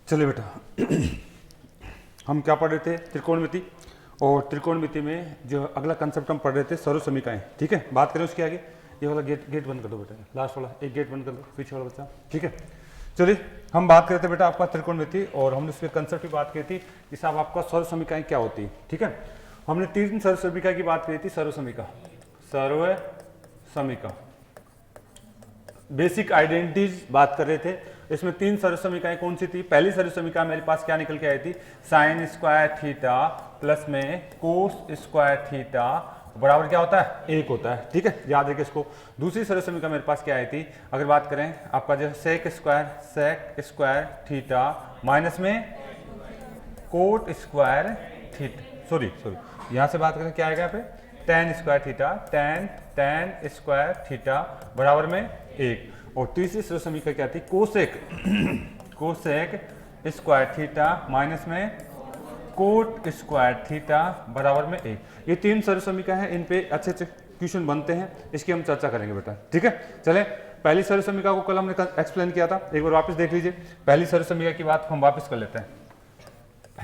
चलिए बेटा, हम क्या पढ़ रहे थे? त्रिकोणमिति। और त्रिकोणमिति में जो अगला कंसेप्ट हम पढ़ रहे थे सर्व समीकरण। ठीक है, बात करें उसके आगे। ये वाला गेट बंद कर दो बेटा, लास्ट वाला एक गेट बंद कर दो, पीछे वाला बच्चा। ठीक है, चलिए हम बात कर रहे थे बेटा आपका त्रिकोणमिति, और हमने उसके कंसेप्ट की बात की थी कि साहब आपका सर्व समीकरण क्या होती है। ठीक है, हमने 3 सर्व समीकरण की बात की थी। सर्व समीकरण बेसिक आइडेंटिटीज बात कर रहे थे। इसमें 3 सर्व समीकरण कौन सी थी? पहली सर्व समीकरण मेरे पास क्या निकल के आई थी? साइन स्क्वायर थीटा प्लस में कोस स्क्वायर थीटा बराबर क्या होता है? 1 होता है। ठीक है, याद रखिए इसको। दूसरी सर्व समीकरण मेरे पास क्या आई थी? अगर बात करें आपका जो सेक स्क्वायर थीटा माइनस में कोट स्क्वायर थीटा, सॉरी यहां से बात करें क्या आएगा यहाँ पे? Ten square theta, ten square theta बराबर में 1। और तीसरी सर्व समीकरण क्या थी? कोसेक स्क्वायर थीटा माइनस में कोट स्क्वायर थीटा बराबर में 1। ये 3 सर्व समीकरण है, इन पे अच्छे अच्छे क्वेश्चन बनते हैं, इसकी हम चर्चा करेंगे बेटा। ठीक है, चले पहली सर्व समीकरण को कल हमने एक्सप्लेन किया था, एक बार वापस देख लीजिए। पहली सर्व समीकरण की बात हम वापस कर लेते हैं।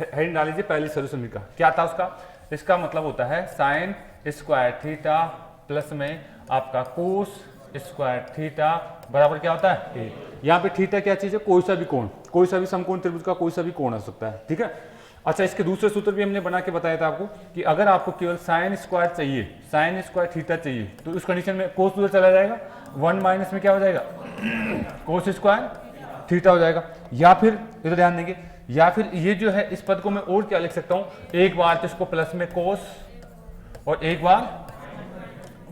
हेडिंग डाल लीजिए, पहली सर्व समीकरण क्या था उसका? इसका मतलब होता है साइन स्क्वायर थीटा प्लस में आपका कोस स्क्वायर थीटा बराबर क्या होता है? 1। यहाँ पे थीटा क्या चीज है? कोई सा भी कोण, कोई सा भी समकोण त्रिभुज का कोई सा भी कोण आ सकता है। ठीक है, अच्छा इसके दूसरे सूत्र भी हमने बना के बताया था आपको कि अगर आपको केवल साइन स्क्वायर चाहिए, साइन स्क्वायर थीटा चाहिए, तो उस कंडीशन में कोस उधर चला जाएगा, 1 माइनस में क्या हो जाएगा? कोस स्क्वायर थीटा हो जाएगा। या फिर इधर ध्यान देंगे, या फिर ये जो है इस पद को मैं और क्या लिख सकता हूं? एक बार तो इसको प्लस में कोस और एक बार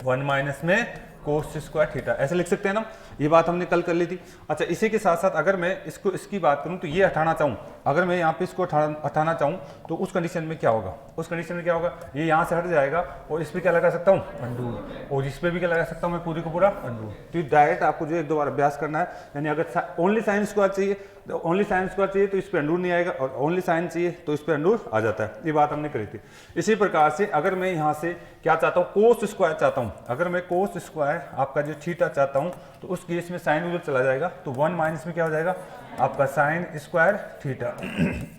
1 माइनस में कोस स्क्वायर थीटा, ऐसे लिख सकते हैं ना। ये बात हमने कल कर ली थी। अच्छा इसी के साथ साथ अगर मैं इसको इसकी बात करूं तो ये हटाना चाहूं, अगर मैं यहाँ पे इसको हटाना चाहूं तो उस कंडीशन में क्या होगा? उस कंडीशन में क्या होगा? ये यहाँ से हट जाएगा और इस पर क्या लगा सकता हूँ? अंडू। और इस पर भी क्या लगा सकता हूँ मैं? पूरी को पूरा अंडू। तो डायरेक्ट आपको जो 1-2 बार अभ्यास करना है, यानी अगर ओनली साइन स्क्वायर चाहिए, ओनली साइन स्क्वायर चाहिए तो इस पर अंडूर नहीं आएगा, और ओनली साइन चाहिए तो इस पर अंडूर आ जाता है। ये बात हमने करी थी। इसी प्रकार से अगर मैं यहाँ से क्या चाहता हूँ? कोस स्क्वायर चाहता हूँ। अगर मैं कोस स्क्वायर आपका जो थीटा चाहता हूँ तो उस केस में साइन उधर चला जाएगा, तो 1 माइनस में क्या हो जाएगा? आपका साइन स्क्वायर थीटा।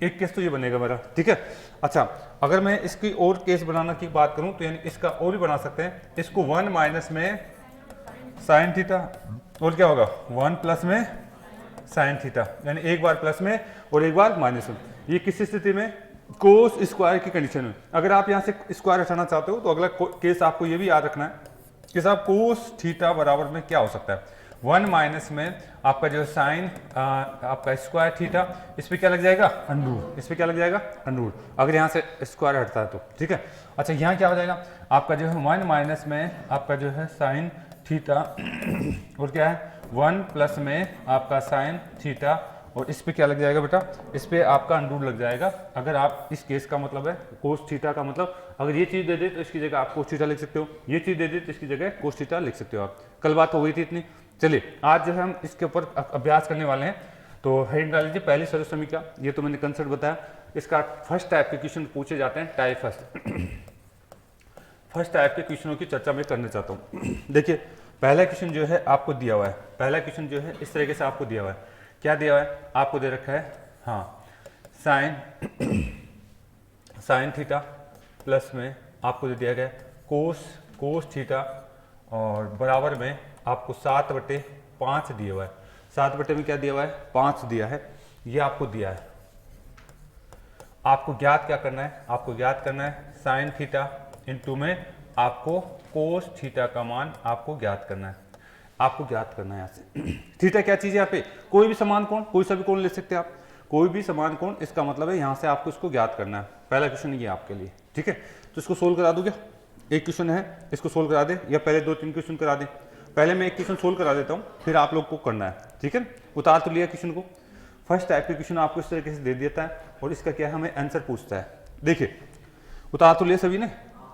एक केस तो ये बनेगा मेरा। ठीक है, अच्छा अगर मैं इसकी और केस बनाना की बात करूं तो यानी इसका और भी बना सकते हैं। इसको 1 माइनस में साइन थीटा और क्या होगा? 1 प्लस में साइन थीटा, यानी एक बार प्लस में और एक बार माइनस में। ये किस स्थिति में? कोस स्क्वायर की कंडीशन में। अगर आप यहाँ से स्क्वायर हटाना चाहते हो तो अगला केस आपको ये भी याद रखना है कि साहब कोस थीटा बराबर में क्या हो सकता है? 1 माइनस में आपका जो साइन आपका स्क्वायर थीटा, इस पे क्या लग जाएगा? अंडूर। इस पे क्या लग जाएगा? अंडूर, अगर यहाँ से स्क्वायर हटता है तो। ठीक है, अच्छा यहाँ क्या हो जाएगा? आपका जो है 1 माइनस में आपका जो है साइन थीटा और क्या है? 1 प्लस में आपका साइन थीटा, और इस पे क्या लग जाएगा बेटा? इस पे आपका अंडूर लग जाएगा। अगर आप इस केस का मतलब है कोस थीटा का मतलब, अगर ये चीज दे दे तो इसकी जगह आप कोस थीटा लिख सकते हो, ये चीज दे दे तो इसकी जगह कोस थीटा लिख सकते हो आप। कल बात हो गई थी इतनी। चलिए आज जो है हम इसके ऊपर अभ्यास करने वाले हैं। तो हेडिंग डाल लीजिए, पहली सर्व समीकरण। ये तो मैंने कंसेप्ट बताया। इसका फर्स्ट टाइप के क्वेश्चन पूछे जाते हैं, टाइप फर्स्ट टाइप के क्वेश्चनों की चर्चा मैं करना चाहता हूँ। देखिए पहला क्वेश्चन जो है आपको दिया हुआ है, पहला क्वेश्चन जो है इस तरीके से आपको दिया हुआ है। क्या दिया हुआ है? आपको दे रखा है हाँ साइन थीटा प्लस में आपको दे दिया गया कोस थीटा, और बराबर में आपको 7/5 दिया हुआ है। 7 में क्या दिया हुआ है? 5 दिया है। ये आपको दिया है। आपको ज्ञात क्या करना है? आपको ज्ञात करना है साइन थीटा इंटू में आपको कोस थीटा का मान आपको ज्ञात करना है। आपको ज्ञात करना है यहाँ से थीटा क्या चीज है? यहाँ पे कोई भी समान कोण, कोई सा भी कोण ले सकते हैं आप, कोई भी समान कोण। इसका मतलब है यहाँ से आपको इसको ज्ञात करना है। पहला क्वेश्चन ये आपके लिए। ठीक है, तो इसको सोल्व करा दो क्या? एक क्वेश्चन है, इसको सोल्व करा दे, या पहले 2-3 क्वेश्चन करा दे। पहले मैं एक क्वेश्चन सोल्व करा देता हूँ, फिर आप लोग को करना है। ठीक है, उतार तो लिया क्वेश्चन को। फर्स्ट टाइप के क्वेश्चन आपको इस तरीके से दे देता है, और इसका क्या है? हमें आंसर पूछता है। देखिए उतार तो लिया सभी ने,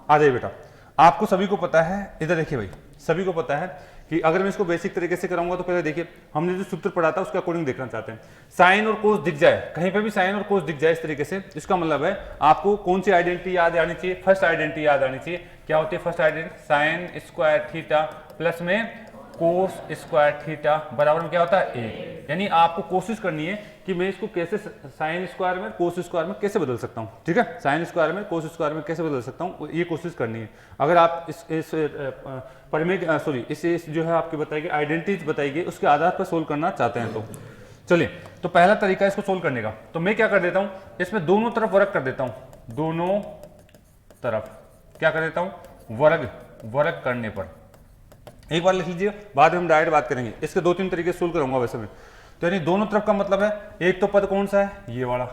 आ जाइए बेटा। आपको सभी को पता है, इधर देखिए भाई, सभी को पता है कि अगर मैं इसको बेसिक तरीके से कराऊंगा तो पहले देखिए हमने जो सूत्र पढ़ा था उसके अकॉर्डिंग देखना चाहते हैं। साइन और कोस दिख जाए, कहीं पे भी साइन और कोस दिख जाए इस तरीके से, इसका मतलब है आपको कौन सी आइडेंटिटी याद आनी चाहिए? फर्स्ट आइडेंटिटी याद आनी चाहिए। क्या होती है first identity? Sine square theta plus में कोस स्क्वायर थीटा बराबर में क्या होता है 1। यानी आपको कोशिश करनी है कि मैं इसको कैसे साइन स्क्वायर में कोस स्क्वायर में कैसे बदल सकता हूँ, ठीक है, साइन स्क्वायर में कोस स्क्वायर में कैसे बदल सकता हूँ, ये कोशिश करनी है। अगर आप इस जो है आपकी बताई गई आइडेंटिटी बताई गई उसके आधार पर सोल्व करना चाहते हैं तो चलिए, तो पहला तरीका इसको सोल्व करने का, तो मैं क्या कर देता हूँ, इसमें दोनों तरफ वर्ग कर देता हूँ, दोनों तरफ क्या कर देता हूँ, वर्ग करने पर एक बार लिख लीजिए, बाद में हम डायरेक्ट बात करेंगे। इसके 2-3 तरीके सोल्व करूंगा वैसे में। तो यानी दोनों तरफ का मतलब है, एक तो पद कौन सा है, ये वाला,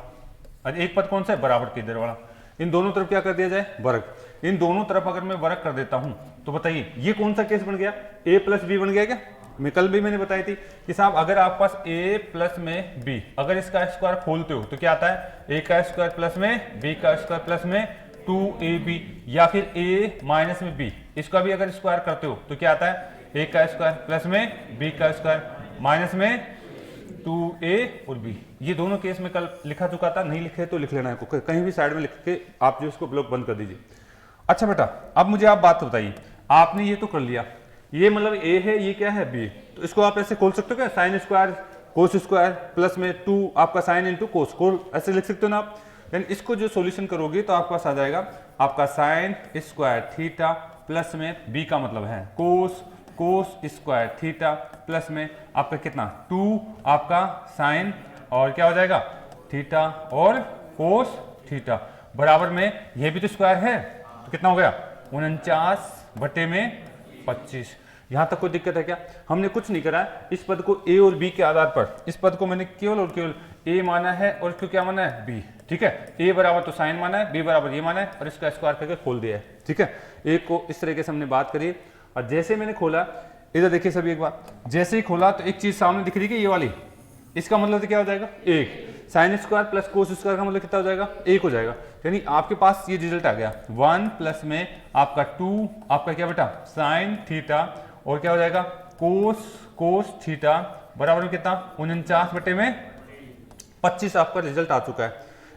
और एक पद कौन सा है, बराबर के इधर वाला। इन दोनों तरफ क्या कर दिया जाए, वर्ग। इन दोनों तरफ अगर मैं वर्ग कर देता हूं तो बताइए ये कौन सा केस बन गया, a प्लस बी बन गया क्या। मैं कल भी मैंने बताई थी कि साहब अगर आपके पास a प्लस में b, अगर इसका स्क्वायर खोलते हो तो क्या आता है, a का स्क्वायर प्लस में b का स्क्वायर प्लस में 2ab, या फिर a माइनस में b, इसका भी अगर स्क्वायर करते हो तो क्या आता है, a का स्क्वायर प्लस में b का स्क्वायर माइनस में 2a और b। ये दोनों केस में कल लिखा चुका था, नहीं लिखे तो लिख लेना है, कहीं भी साइड में लिख के आप जो इसको ब्लॉक बंद कर दीजिए। अच्छा बेटा, अब मुझे आप बात बताइए, आपने ये तो कर लिया, ये मतलब a है, ये क्या है b, तो इसको आप ऐसे खोल सकते हो क्या, sine square cos square plus में 2 आपका साइन इंटू कोस, ऐसे लिख सकते हो ना आप। यानी इसको जो सॉल्यूशन करोगे तो आपके पास आ जाएगा आपका साइन स्क्वायर थीटा प्लस में b का मतलब है कोस स्क्वायर थीटा प्लस में आपका कितना 2 आपका साइन और क्या हो जाएगा थीटा और कोस थीटा बराबर में ये भी तो स्क्वायर है, तो कितना हो गया 49/25। यहां तक कोई दिक्कत है क्या, हमने कुछ नहीं करा, इस पद को a और b के आधार पर, इस पद को मैंने केवल और केवल a माना है और इसको क्या माना है b, ठीक है, a बराबर तो साइन माना है, b बराबर ये माना है और इसका स्क्वायर करके खोल दिया है, ठीक है। एक को इस तरीके से हमने बात करी और जैसे मैंने खोला, इधर देखिए सभी एक बार, जैसे ही खोला तो एक चीज सामने दिख रही है ये वाली, इसका मतलब तो क्या हो जाएगा 1, sine square plus cos square का मतलब कितना हो जाएगा 1 हो जाएगा। यानी आपके पास ये रिजल्ट आ गया 1 प्लस में आपका 2 आपका क्या बेटा साइन थीटा और क्या हो जाएगा कोस थीटा बराबर में कितना 49/25 आपका रिजल्ट आ चुका है।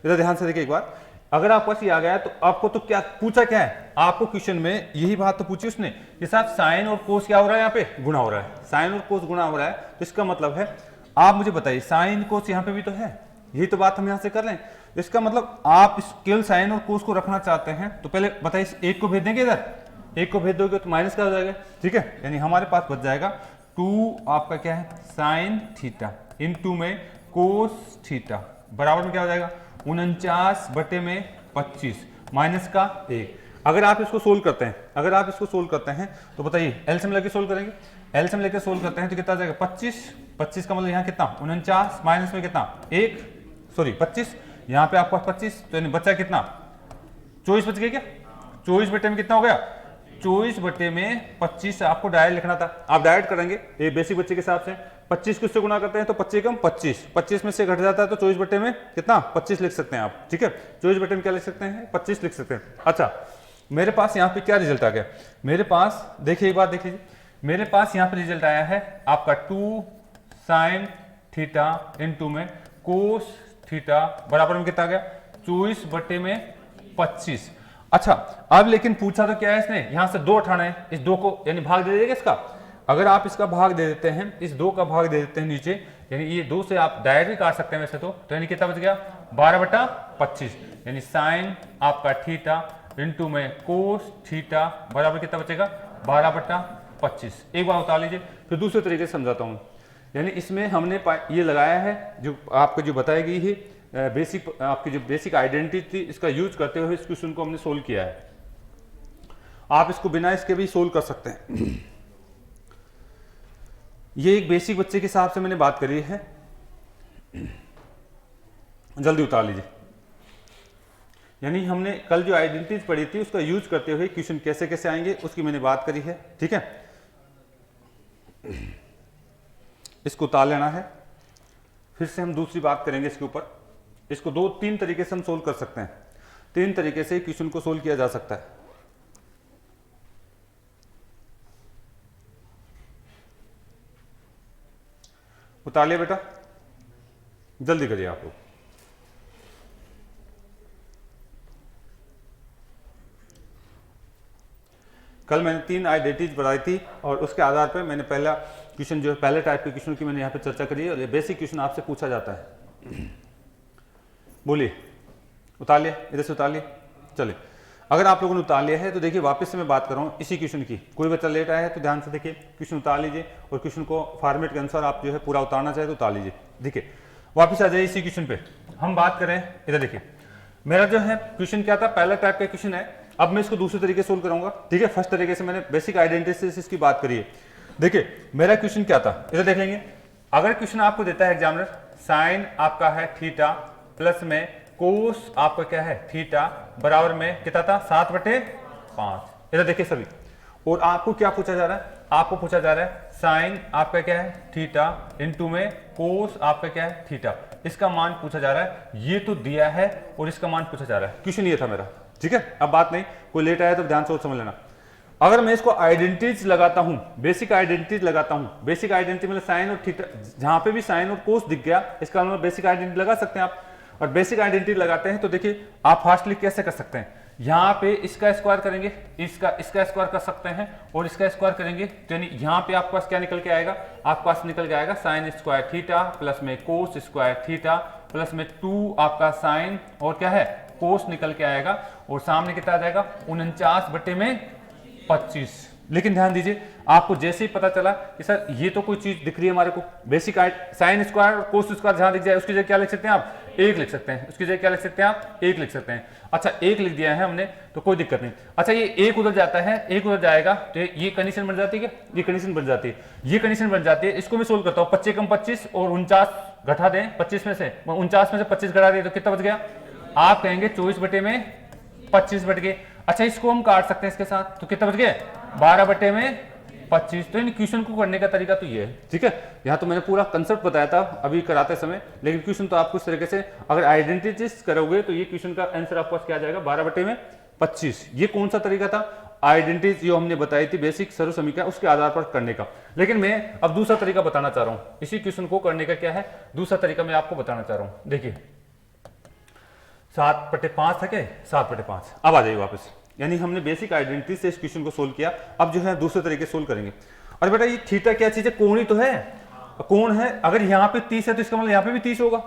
इधर ध्यान से देखिए एक बार, अगर आपके पास ये आ गया तो आपको तो क्या पूछा, क्या है आपको क्वेश्चन में यही बात तो पूछी उसने कि साहब साइन और कोस क्या हो रहा है, यहाँ पे गुणा हो रहा है, साइन और कोस गुणा हो रहा है, तो इसका मतलब है आप मुझे बताइए साइन कोस यहाँ पे भी तो है, यही तो बात हम यहाँ से कर लें, इसका मतलब आप केवल साइन और कोस को रखना चाहते हैं, तो पहले बताइए एक को भेज देंगे, इधर एक को भेज दोगे तो माइनस का हो जाएगा, ठीक है, यानी हमारे पास बच जाएगा 2 आपका क्या है साइन थीटा इनटू में कोस थीटा बराबर में क्या हो जाएगा 49/25 माइनस का 1। अगर आप इसको सोल्व करते हैं, तो बताइए एलसीएम लेके सोल्व करेंगे, एलसीएम लेके सोल्व करते हैं तो कितना आ जाएगा 25 का मतलब यहाँ कितना 49 माइनस में कितना 25, यहाँ पे आपका 25, तो यानी बचा कितना 24 बच गया क्या, 24 में कितना हो गया 24/25 आपको डायरेक्ट लिखना था, आप डायरेक्ट करेंगे ये बेसिक बच्चे के हिसाब से, 25 को इससे गुणा करते हैं तो 25 कम 25 में से घट जाता है तो 24 में कितना 25 लिख सकते हैं आप, ठीक है, 24 में क्या लिख सकते हैं 25 लिख सकते हैं। अच्छा मेरे पास यहाँ पे क्या रिजल्ट आ गया, मेरे पास देखिए एक बार देख लीजिए, मेरे पास यहाँ पे रिजल्ट आया है आपका 2 साइन थीटा इनटू में कोस थीटा बराबर में कितना आ गया 24/25। अच्छा अब लेकिन पूछा तो क्या है इसने, यहां से 2 उठाना है, इस 2 को यानी भाग दे देगा इसका, अगर आप इसका भाग दे देते हैं, इस 2 का भाग दे देते हैं नीचे, यानी ये 2 से आप डायरेक्ट भी काट सकते हैं वैसे तो यानी कितना बच गया 12/25, यानी साइन आपका थीटा इनटू में कोस थीटा बराबर कितना बचेगा 12/25। एक बार उतार लीजिए, फिर दूसरे तरीके से समझाता हूं, यानी इसमें हमने ये लगाया है जो आपको जो बताई गई है बेसिक, आपकी जो बेसिक आइडेंटिटी थी इसका यूज करते हुए इस क्वेश्चन को हमने सोल्व किया है। आप इसको बिना इसके भी सोल्व कर सकते हैं। ये एक बेसिक बच्चे के हिसाब से मैंने बात करी है, जल्दी उतार लीजिए। यानी हमने कल जो आइडेंटिटी पढ़ी थी उसका यूज करते हुए क्वेश्चन कैसे कैसे आएंगे उसकी मैंने बात करी है, ठीक है। इसको उतार लेना है, फिर से हम दूसरी बात करेंगे इसके ऊपर। इसको 2-3 तरीके से हम सोल्व कर सकते हैं, 3 तरीके से क्वेश्चन को सोल्व किया जा सकता है। उतार लिया बेटा, जल्दी करिए आप लोग। कल मैंने 3 आइडेंटिटीज बनाई थी और उसके आधार पर मैंने पहला क्वेश्चन जो है पहले टाइप के क्वेश्चन की मैंने यहाँ पे चर्चा करी है और ये बेसिक क्वेश्चन आपसे पूछा जाता है। बोलिए, उतार लिया, इधर से उतार लिया। चलिए, अगर आप लोगों ने उतार लिया है तो देखिए वापस से मैं बात कर रहा हूँ इसी क्वेश्चन की। कोई बच्चा लेट आया है तो ध्यान से देखिए, क्वेश्चन उतार लीजिए और क्वेश्चन को फॉर्मेट के अनुसार आप जो है पूरा उतारना चाहे तो उतार लीजिए। देखिए वापस आ जाइए इसी क्वेश्चन पे, हम बात करें। इधर देखिए, मेरा जो है क्वेश्चन क्या था, पहला टाइप का क्वेश्चन है। अब मैं इसको दूसरे तरीके से सोल्व कराऊंगा, ठीक है। फर्स्ट तरीके से मैंने बेसिक आइडेंटिटीज की बात करी है। देखिए मेरा क्वेश्चन क्या था, इधर देख लेंगे। अगर क्वेश्चन आपको देता है एग्जामिनर, साइन आपका है थीटा प्लस में कोस आपका क्या है थीटा बराबर में कितना था 7/5। इधर देखिए सभी, और आपको क्या पूछा जा रहा है, आपको पूछा जा रहा है साइन आपका क्या है थीटा इंटू में कोस आपका क्या है थीटा, इसका मान पूछा जा रहा है। ये तो दिया है और इसका मान पूछा जा रहा है। क्वेश्चन ये था मेरा, ठीक है। अब बात नहीं, कोई लेट आया तो ध्यान से समझ लेना। अगर मैं इसको आइडेंटिटीज लगाता हूं, बेसिक आइडेंटिटीज लगाता हूं, बेसिक आइडेंटिटी मतलब साइन और थीटा, जहां पे भी साइन और कोस दिख गया इसका मतलब बेसिक आइडेंटिटी लगा सकते हैं आप। और बेसिक आइडेंटिटी लगाते हैं तो देखिए आप फास्टली कैसे कर सकते हैं, यहाँ पे इसका स्क्वायर करेंगे, इसका स्क्वायर कर सकते हैं और इसका स्क्वायर करेंगे तो यानी यहाँ पे आपके पास क्या निकल के आएगा, आपके पास निकल के आएगा साइन स्क्वायर थीटा प्लस में कोस स्क्वायर थीटा प्लस में 2 आपका साइन और क्या है कोस निकल के आएगा और सामने कितना आ जाएगा 49/25। लेकिन ध्यान दीजिए, आपको जैसे ही पता चला कि सर ये तो कोई चीज दिख रही है हमारे को, बेसिक साइन स्क्वायर और कोस स्क्वायर जहां दिख जाए उसकी जगह क्या लिख सकते हैं आप 1 लिख सकते हैं, उसकी जगह क्या लिख सकते हैं आप 1 लिख सकते हैं। अच्छा 1 लिख दिया है हमने तो कोई दिक्कत नहीं। अच्छा ये 1 उधर जाता है, 1 उधर जाएगा तो ये कंडीशन बन जाती है क्या, ये कंडीशन बन जाती है, ये कंडीशन बन जाती है। इसको मैं सोल्व करता हूँ, 25 कम 25 और 49 घटा दें 25 में से, 49 में से 25 घटा दें तो कितना बच गया, आप कहेंगे 24/25 बच गए। अच्छा इसको हम काट सकते हैं इसके साथ तो कितना बच गया 12/25। तो इन क्वेश्चन को करने का तरीका तो ये है, ठीक है। यहाँ तो मैंने पूरा कंसेप्ट बताया था अभी कराते समय, लेकिन क्वेश्चन तो आपको इस तरीके से अगर आइडेंटिटीज करोगे तो ये क्वेश्चन का आंसर आपके पास क्या आ जाएगा 12/25। ये कौन सा तरीका था, आइडेंटिटीज जो हमने बताई थी बेसिक सर्व समीकरण उसके आधार पर करने का। लेकिन मैं अब दूसरा तरीका बताना चाह रहा हूँ, इसी क्वेश्चन को करने का क्या है दूसरा तरीका मैं आपको बताना चाह रहा हूँ। देखिए 7/5 था क्या, 7/5। अब आ जाइए वापस, यानी हमने बेसिक आइडेंटिटी से इस क्वेश्चन को सोल्व किया। अब जो है दूसरे तरीके से सोल्व करेंगे। और बेटा ये थीटा क्या चीज है, कोण ही तो है, कोण है। अगर यहाँ पे 30 है तो इसका मतलब यहाँ पे भी 30 होगा,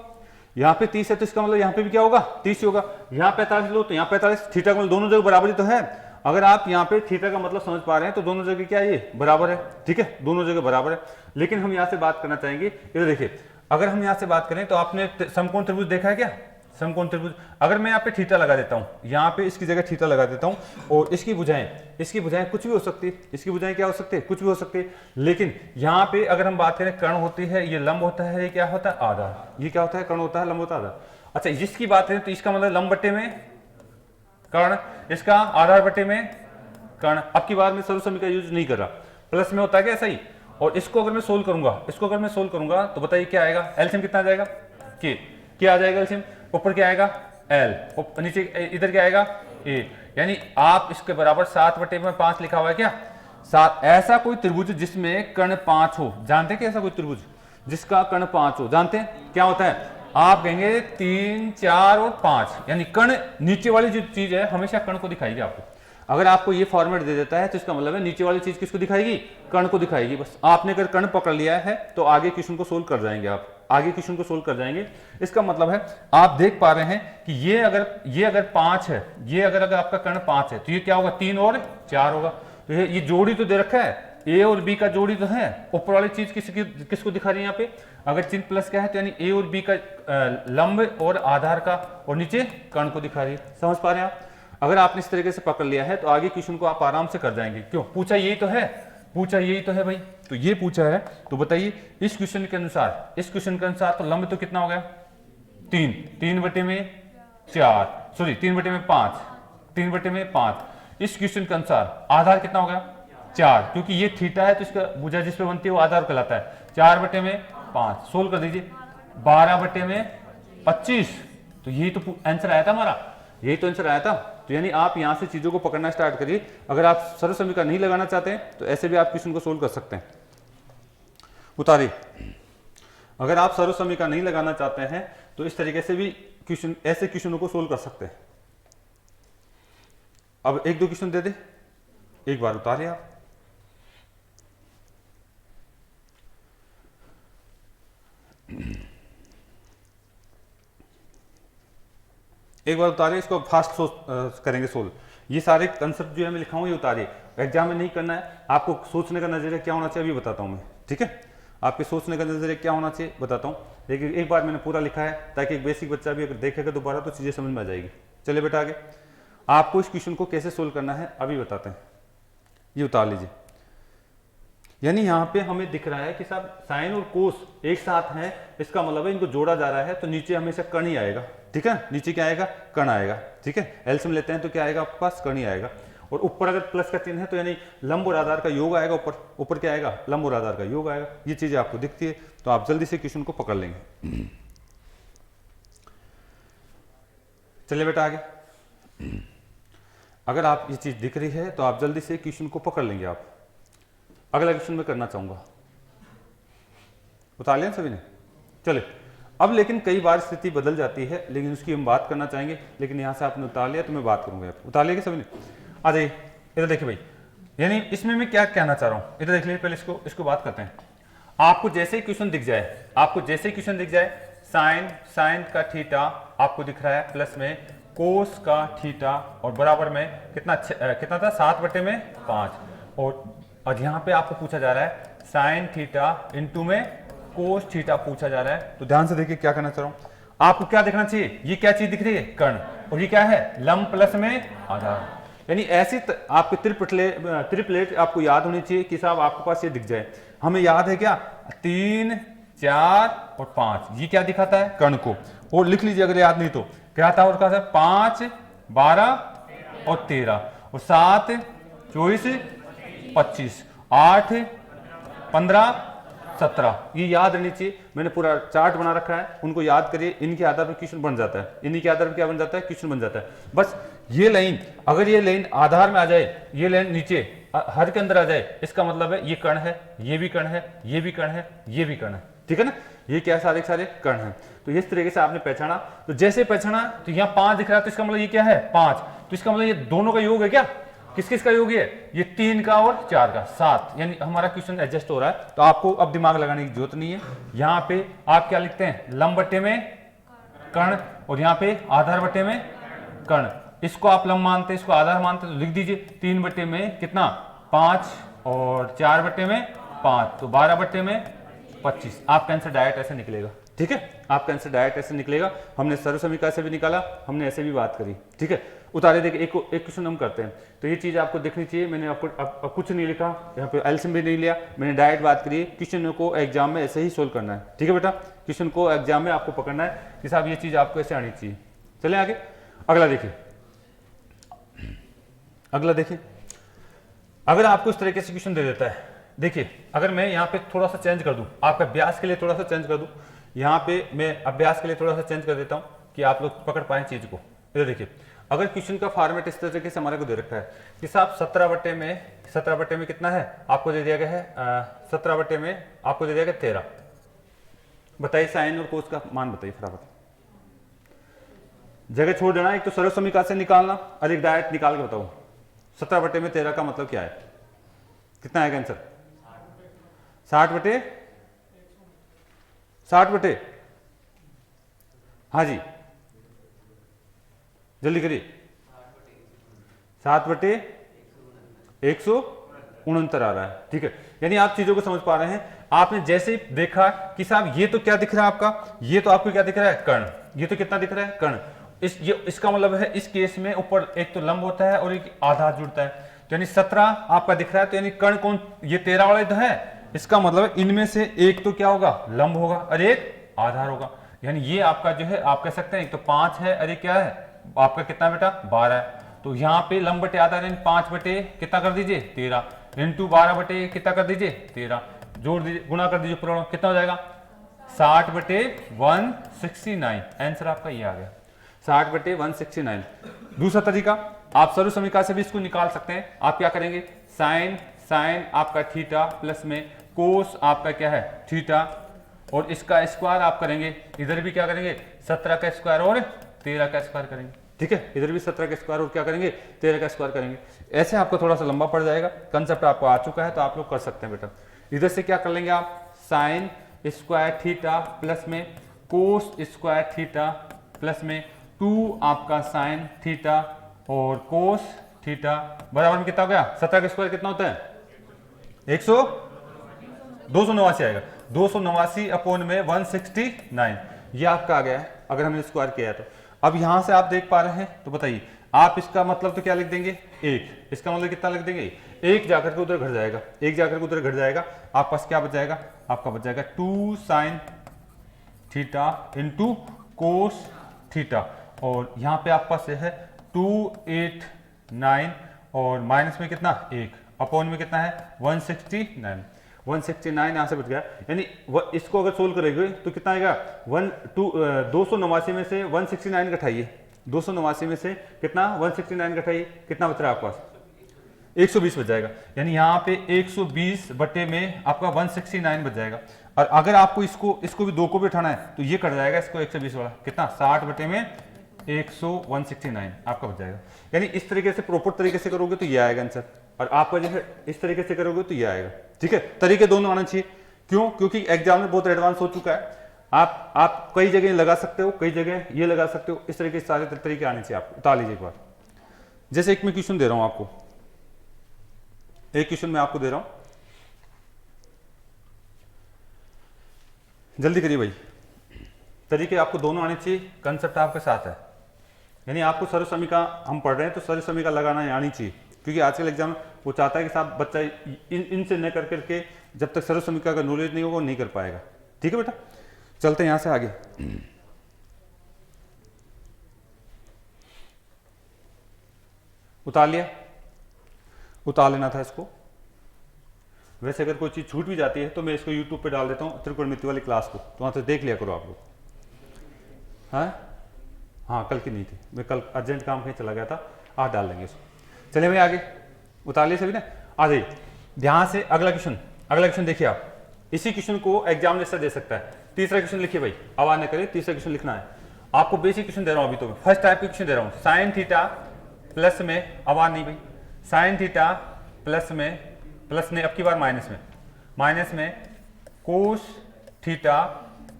यहाँ पे 30 है तो इसका मतलब यहाँ पे भी क्या होगा 30 होगा। यहाँ 45 लो तो यहाँ 45, थीटा का मतलब दोनों जगह बराबर ही तो है। अगर आप यहाँ पे थीटा का मतलब समझ पा रहे हैं तो दोनों जगह क्या ये बराबर है, ठीक है, दोनों जगह बराबर है। लेकिन हम यहाँ से बात करना चाहेंगे, इधर देखिए, अगर हम यहाँ से बात करें तो आपने समकोण त्रिभुज देखा है क्या, समकोण त्रिभुज। अगर मैं यहाँ पे थीटा लगा देता हूँ, यहाँ पे इसकी जगह थीटा लगा देता हूँ और इसकी भुजाएं कुछ भी हो सकती है, इसकी भुजाएं क्या हो सकती है कुछ भी हो सकती है। लेकिन यहाँ पे अगर हम बात करें कर्ण होती है, ये लंब होता है, ये क्या होता है आधार, ये क्या होता है कर्ण होता है, लंब होता है आधार। अच्छा इसकी बात करें तो इसका मतलब लंब बट्टे में कर्ण, इसका आधार बट्टे में कर्ण। अब की बार मैं सर्व समीकरण यूज नहीं कर रहा, प्लस में होता है क्या ऐसा ही। और इसको अगर मैं सोल्व करूंगा, तो बताइए क्या आएगा, एलसीएम कितना आ जाएगा के, क्या आ जाएगा एलसीएम, ऊपर क्या आएगा एल, नीचे इधर क्या आएगा ए, यानी आप इसके बराबर 7/5 लिखा हुआ है क्या 7। ऐसा कोई त्रिभुज जिसमें कर्ण 5 हो, जानते हैं कि ऐसा कोई त्रिभुज जिसका कर्ण 5 हो, जानते हैं क्या होता है, आप कहेंगे 3, 4 और 5, यानी कर्ण नीचे वाली जो चीज है हमेशा कर्ण को दिखाएगी आपको। अगर आपको ये फॉर्मेट दे देता है तो इसका मतलब है नीचे वाली चीज किसको दिखाएगी, कर्ण को दिखाएगी। बस आपने अगर कर्ण पकड़ लिया है तो आगे क्वेश्चन को सोल्व कर जाएंगे, आप आगे क्वेश्चन को सोल्व कर जाएंगे। इसका मतलब है आप देख पा रहे हैं कि ये अगर 5 है, ये अगर आपका कर्ण 5 है तो ये क्या होगा 3 और 4 होगा। तो ये जोड़ी तो दे रखा है, ए और बी का जोड़ी तो है, ऊपर वाली चीज किसको दिखा रही है यहाँ पे, अगर चिन्ह प्लस क्या है तो यानी ए और बी का लंब और आधार का, और नीचे कर्ण को दिखा रही है। समझ पा रहे हैं आप। अगर आपने इस तरीके से पकड़ लिया है तो आगे क्वेश्चन को आप आराम से कर जाएंगे। क्यों, पूछा यही तो है भाई, तो ये पूछा है। तो बताइए इस क्वेश्चन के अनुसार तो लंब तो कितना हो गया 3/5। इस क्वेश्चन के अनुसार आधार कितना हो गया 4, क्योंकि ये थीटा है तो इसका भुजा जिस पे बनती है वो आधार कहलाता है। 4/5 सोल्व कर दीजिए, 12/25। तो यही तो आंसर आया था हमारा, यही तो आंसर आया था। तो यानी आप यहां से चीजों को पकड़ना स्टार्ट करिए। अगर आप सर्व समीकरण नहीं लगाना चाहते हैं तो ऐसे भी आप क्वेश्चन को सोल्व कर सकते हैं। उतारिए, अगर आप सर्व समीकरण नहीं लगाना चाहते हैं तो इस तरीके से भी ऐसे क्वेश्चनों को सोल्व कर सकते हैं। अब 1-2 क्वेश्चन दे दे, एक बार उतारे आप, एक बार उतारे, इसको फास्ट करेंगे सोल्व। ये सारे कंसेप्ट जो है मैं लिखा हूँ ये उतारिए, एग्जाम में नहीं करना है, आपको सोचने का नजरिया क्या होना चाहिए अभी बताता हूँ मैं, ठीक है। आपके सोचने का नजरिया क्या होना चाहिए बताता हूँ, लेकिन एक बार मैंने पूरा लिखा है ताकि एक बेसिक बच्चा भी अगर देखेगा दोबारा तो चीज़ें समझ में आ जाएगी। चलिए बेटा आगे, आपको इस क्वेश्चन को कैसे सोल्व करना है अभी बताते हैं। ये उतार लीजिए, यानी यहाँ पे हमें दिख रहा है कि साहब साइन और कोस एक साथ हैं, इसका मतलब है इनको जोड़ा जा रहा है, तो नीचे हमेशा कर्ण ही आएगा, ठीक है। नीचे क्या आएगा, कर्ण आएगा, ठीक है। एलसीएम लेते हैं तो क्या आएगा आपके पास, कर्ण ही आएगा। और ऊपर अगर प्लस का चिन्ह है तो यानी लंब और आधार का योग आएगा, ऊपर ऊपर क्या आएगा, लंब और आधार का योग आएगा। ये चीजें आपको दिखती है तो आप जल्दी से क्वेश्चन को पकड़ लेंगे। चलिए बेटा आगे, अगर आप ये चीज दिख रही है तो आप जल्दी से क्वेश्चन को पकड़ लेंगे। आप अगला क्वेश्चन मैं करना चाहूंगा, उतार लिया सभी ने। चलिए अब लेकिन कई बार स्थिति बदल जाती है, लेकिन उसकी हम बात करना चाहेंगे, लेकिन यहां से आपने उतार लिया तो मैं बात करूंगा। उतार लिया सभी ने, आ जाइए इधर देखिए भाई, यानी इसमें मैं क्या कहना चाह रहा हूं, इधर देख लीजिए। पहले इसको बात करते हैं। आपको जैसे ही क्वेश्चन दिख जाए, आपको जैसे ही क्वेश्चन दिख जाए, साइन का थीटा आपको दिख रहा है प्लस में कोस का थीटा और बराबर में कितना था 7/5, और यहाँ पे आपको पूछा जा रहा है साइन थीटा इंटू में कोस थीटा पूछा जा रहा है। तो ध्यान से देखिए क्या करना चाह रहा हूं, आपको क्या दिखना चाहिए, ये क्या चीज दिख रही है, कर्ण, और ये क्या है, लंब प्लस में आधार। यानी ऐसी आपके त्रिप्लेट आपको याद होनी चाहिए कि साहब आपके पास ये दिख जाए। हमें याद है क्या, 3, 4 और 5, ये क्या दिखाता है, कर्ण को। और लिख लीजिए अगर याद नहीं तो, क्या था और 5, 12 और 13 और 7, 24, 25, 8, 15, 17, ये याद रहनी चाहिए। मैंने पूरा चार्ट बना रखा है, उनको याद करिए, इनके आधार पर क्वेश्चन बन जाता है, इन्हीं के आधार पर क्या बन जाता है, क्वेश्चन बन जाता है। बस ये लाइन, अगर ये लाइन आधार में आ जाए, ये लाइन नीचे हर के अंदर आ जाए, इसका मतलब है ये कर्ण है, ये भी कर्ण है, ये भी कर्ण है, ये भी कर्ण है, ठीक है ना। ये क्या सारे कर्ण हैं। तो इस तरीके से आपने पहचाना, तो जैसे पहचाना तो यहाँ 5 दिख रहा है, तो इसका मतलब ये क्या है, 5, तो इसका मतलब ये दोनों का योग है क्या, किस किस का योग है, ये 3 का और 4 का, 7, यानी हमारा क्वेश्चन एडजस्ट हो रहा है। तो आपको अब दिमाग लगाने की जरूरत नहीं है। यहाँ पे आप क्या लिखते हैं, लंब बट्टे में कर्ण, और यहाँ पे आधार बट्टे में कर्ण। इसको आप लंब मानते हैं, इसको आधार मानते हैं, तो लिख दीजिए 3 बट्टे में कितना, 5 और 4 बट्टे में 5, तो 12 बट्टे में 25। आपका आंसर डायरेक्ट ऐसे निकलेगा, ठीक है। आपका आंसर डायरेक्ट ऐसे निकलेगा। हमने सर्व समीकरण से भी निकाला, हमने ऐसे भी बात करी, ठीक है। उतारे देखिए, एक क्वेश्चन हम करते हैं, तो ये चीज आपको देखनी चाहिए। मैंने आपको अब कुछ नहीं लिखा, यहाँ पे एलसीएम भी नहीं लिया, मैंने डायरेक्ट बात करी। क्वेश्चन को एग्जाम में ऐसे ही सोल्व करना है, ठीक है बेटा। क्वेश्चन को एग्जाम में आपको पकड़ना है कि साहब ये चीज आपको ऐसे आनी चाहिए। चले आगे, अगला देखिए, अगला देखिए। अगर आपको इस तरीके से क्वेश्चन दे देता है, देखिए अगर मैं यहाँ पे थोड़ा सा चेंज कर दूं, आपके अभ्यास के लिए थोड़ा सा चेंज कर दूं, यहाँ पे मैं अभ्यास के लिए थोड़ा सा चेंज कर देता हूँ कि आप लोग पकड़ पाए चीज को। इधर देखिए, अगर क्वेश्चन का फॉर्मेट इस तरीके से हमारे को दे रखा है कि साहब 17 बट्टे में कितना है, आपको दे दिया गया है 17 बट्टे में आपको दे दिया गया 13। बताइए साइन और कोस का मान बताइए फटाफट, जगह छोड़ देना, एक तो सर्व समीकरण से निकालना और एक डायरेक्ट निकाल के बताओ। 17 बट्टे में 13 का मतलब क्या है, कितना आएगा आंसर, 60 बटे, हाँ जी जल्दी करिए, 7 बटे 169 आ रहा है, ठीक है। यानी आप चीजों को समझ पा रहे हैं। आपने जैसे ही देखा कि साहब ये तो क्या दिख रहा है आपका, ये तो आपको क्या दिख रहा है, कर्ण, ये तो कितना दिख रहा है, कर्ण। इसका मतलब है इस केस में ऊपर एक तो लंब होता है और एक आधार जुड़ता है, तो यानी 17 आपका दिख रहा है, तो यानी कर्ण कौन, ये 13 वाला तो है। इसका मतलब इनमें से एक तो क्या होगा, लंब होगा और एक आधार होगा। यानी ये आपका जो है आप कह सकते हैं एक तो 5 है और एक क्या है आपका कितना बेटा 12 है। तो यहाँ पे लंब बटे आधार यानी 5 बटे कितना कर दीजिए 13 इंटू 12 बटे कितना कर दीजिए 13, जोड़ दीजिए गुणा कर दीजिए पूरा, कितना हो जाएगा 60 बटे 169। आंसर आपका ये आ गया 60 बटे 169। दूसरा तरीका आप सर्व समीकरण से भी इसको निकाल सकते हैं। आप क्या करेंगे, साइन आपका थीटा प्लस में कोस आपका क्या है थीटा, और इसका स्क्वायर आप करेंगे, इधर भी क्या करेंगे 17 का स्क्वायर और 13 का स्क्वायर करेंगे, ठीक है। इधर भी 17 का स्क्वायर और क्या करेंगे 13 का स्क्वायर करेंगे। ऐसे आपको थोड़ा सा लंबा पड़ जाएगा, कंसेप्ट आपको आ चुका है तो आप लोग कर सकते हैं बेटा। इधर से क्या कर लेंगे आप, साइन स्क्वायर थीटा प्लस में कोस स्क्वायर थीटा प्लस में 2 आपका साइन थीटा और कोस थीटा बराबर में कितना हो गया, 17 का स्क्वायर कितना होता है 289 आएगा, 289 अपॉन में 169, ये आपका आ गया है अगर हमने स्क्वायर किया है तो। अब यहां से आप देख पा रहे हैं तो बताइए आप इसका मतलब तो क्या लिख देंगे 1, इसका मतलब कितना लिख देंगे 1 जाकर के उधर घट जाएगा, 1 जाकर के उधर घट जाएगा, आप पास क्या बच जाएगा, आपका बच जाएगा 2 sine theta into cos theta, और यहाँ पे आप पास है 289 और माइनस में कितना 1 अपॉन में कितना है 169, 169 यहाँ से बच गया, यानी इसको अगर सोल्व करेंगे तो कितना आएगा 289 में से 169 घटाइए, 289 में से कितना 169 घटाइए, कितना बच रहा है आपके पास 120 बच जाएगा, यानी यहाँ पे 120 बटे में आपका 169 बच जाएगा। और अगर आपको इसको भी 2 को भी उठाना है तो ये कट जाएगा इसको 120 वाला, कितना 60 बटे में 169 आपका बच जाएगा। यानी इस तरीके से प्रॉपर तरीके से करोगे तो ये आएगा आंसर, और आपका जो है इस तरीके से करोगे तो ये आएगा। ठीक है, तरीके दोनों आना चाहिए, क्यों, क्योंकि एग्जाम में बहुत एडवांस हो चुका है, आप कई जगह लगा सकते हो, कई जगह ये लगा सकते हो, इस तरीके से सारे तरीके आने चाहिए। आप उतार लीजिए एक बार, जैसे एक मैं क्वेश्चन दे रहा हूं आपको, एक क्वेश्चन मैं आपको दे रहा हूं, जल्दी करिए भाई, तरीके आपको दोनों आने चाहिए, कंसेप्ट आपके साथ है, यानी आपको सर्व समीकरण हम पढ़ रहे हैं तो सर्व समीकरण लगाना आनी चाहिए, क्योंकि आजकल एग्जाम वो चाहता है कि साहब बच्चा इनसे न कर करके जब तक सर्व समीकरण का नॉलेज नहीं होगा वो नहीं कर पाएगा। ठीक है बेटा, चलते हैं यहां से आगे। उतार लिया, उतार लेना था इसको। वैसे अगर कोई चीज छूट भी जाती है तो मैं इसको यूट्यूब पे डाल देता हूँ त्रिकोणमिति वाली क्लास को, तो वहां से देख लिया करो आप लोग। हाँ कल की नहीं थी, मैं कल अर्जेंट काम कहीं चला गया था, आज डाल देंगे इसको। चलिए भाई आगे, उतार लिए सभी ने, आ जाइए ध्यान से। अगला क्वेश्चन देखिए आप, इसी क्वेश्चन को एग्जामिनेशन दे सकता है। तीसरा क्वेश्चन लिखिए भाई, आवाज न करिए, तीसरा क्वेश्चन लिखना है आपको। बेसिक क्वेश्चन दे रहा हूं अभी तो, फर्स्ट टाइप के क्वेश्चन दे रहा हूं। साइन थीटा प्लस में, आवाज नहीं भाई, साइन थीटा प्लस में अब की बार माइनस में कोस थीटा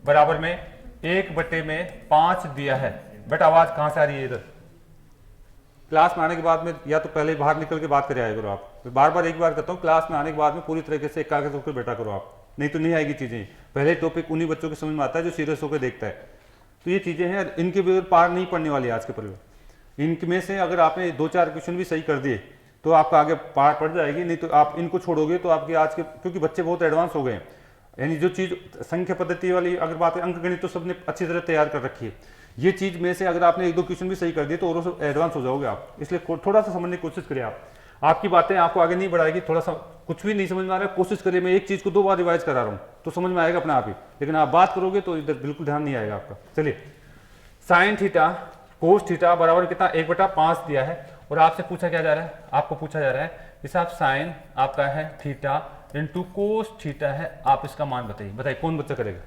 बराबर में 1/5 दिया है। बेटा आवाज कहां से आ रही है, इधर क्लास में आने के बाद में या तो पहले बाहर निकल के बात करे आया करो आप, बार बार एक बार कहता हूँ, क्लास में आने के बाद में पूरी तरीके से एकाग्र होकर बैठा करो आप, नहीं तो नहीं आएगी चीजें। पहले टॉपिक उन्हीं बच्चों के समझ में आता है जो सीरियस होकर देखता है, तो ये चीजें हैं, इनके बगैर पार नहीं पड़ने वाली आज के परिवार। इनमें से अगर आपने 2-4 क्वेश्चन भी सही कर दिए तो आपका आगे पार पड़ जाएगी, नहीं तो आप इनको छोड़ोगे तो आपके आज के, क्योंकि बच्चे बहुत एडवांस हो गए हैं, यानी जो चीज संख्या पद्धति वाली अगर बात है, अंक गणित तो सबने अच्छी तरह तैयार कर रखी है, ये चीज में से अगर आपने 1-2 क्वेश्चन भी सही कर दिए तो और एडवांस हो जाओगे आप। इसलिए थोड़ा सा समझने की कोशिश करिए आप, आपकी बातें आपको आगे नहीं बढ़ाएगी। थोड़ा सा कुछ भी नहीं समझ में आ रहा है, कोशिश करिए, मैं एक चीज को 2 बार रिवाइज करा रहा हूँ तो समझ में आएगा अपने आप ही, लेकिन आप बात करोगे तो इधर बिल्कुल ध्यान नहीं आएगा आपका। चलिए, साइन थीटा कोस थीटा बराबर कितना 1/5 दिया है, और आपसे पूछा क्या जा रहा है, आपको पूछा जा रहा है जैसे आप साइन आपका है थीटा इंटू कोस थीटा है, आप इसका मान बताइए कौन बच्चा करेगा।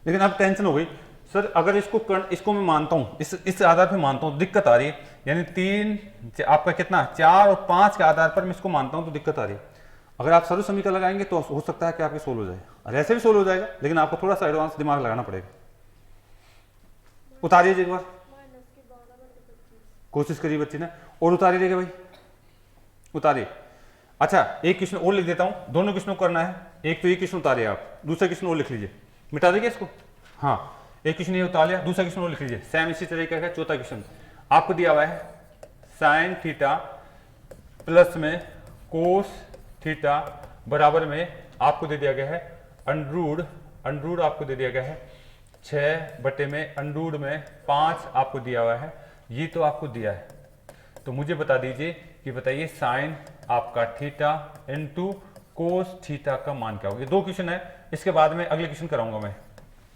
लेकिन अब टेंशन हो गई सर, अगर इसको मैं मानता हूं, इस आधार पे मानता हूं, दिक्कत आ रही है, यानी 3 आपका कितना 4 और 5 के आधार पर मैं इसको मानता हूं तो दिक्कत आ रही है। अगर आप सर्व समीकरण लगाएंगे तो हो सकता है कि आपके सोल्व हो जाए, और ऐसे भी सोल्व हो जाएगा, लेकिन आपको थोड़ा सा एडवांस दिमाग लगाना पड़ेगा। उतारिए एक बार, कोशिश करिए बच्चे ने, और उतारिएगा भाई, उतारिए। अच्छा एक क्वेश्चन और लिख देता हूं, दोनों क्वेश्चन को करना है, एक तो ये क्वेश्चन उतारिए आप, दूसरा क्वेश्चन और लिख लीजिए, मिटा देंगे इसको। हाँ एक क्वेश्चन ये उतार लिया, दूसरा क्वेश्चन और लिख लीजिए, सेम इसी तरीके का। चौथा क्वेश्चन आपको दिया हुआ है, साइन थीटा प्लस में कोस थीटा बराबर में आपको दे दिया गया है अंडरूड आपको दे दिया गया है 6/5 आपको दिया हुआ है, ये तो आपको दिया है। तो मुझे बता दीजिए कि बताइए साइन आपका थीटा इंटू कोस थीटा का मान क्या होगा। ये 2 क्वेश्चन है, इसके बाद में अगले क्वेश्चन कराऊंगा मैं,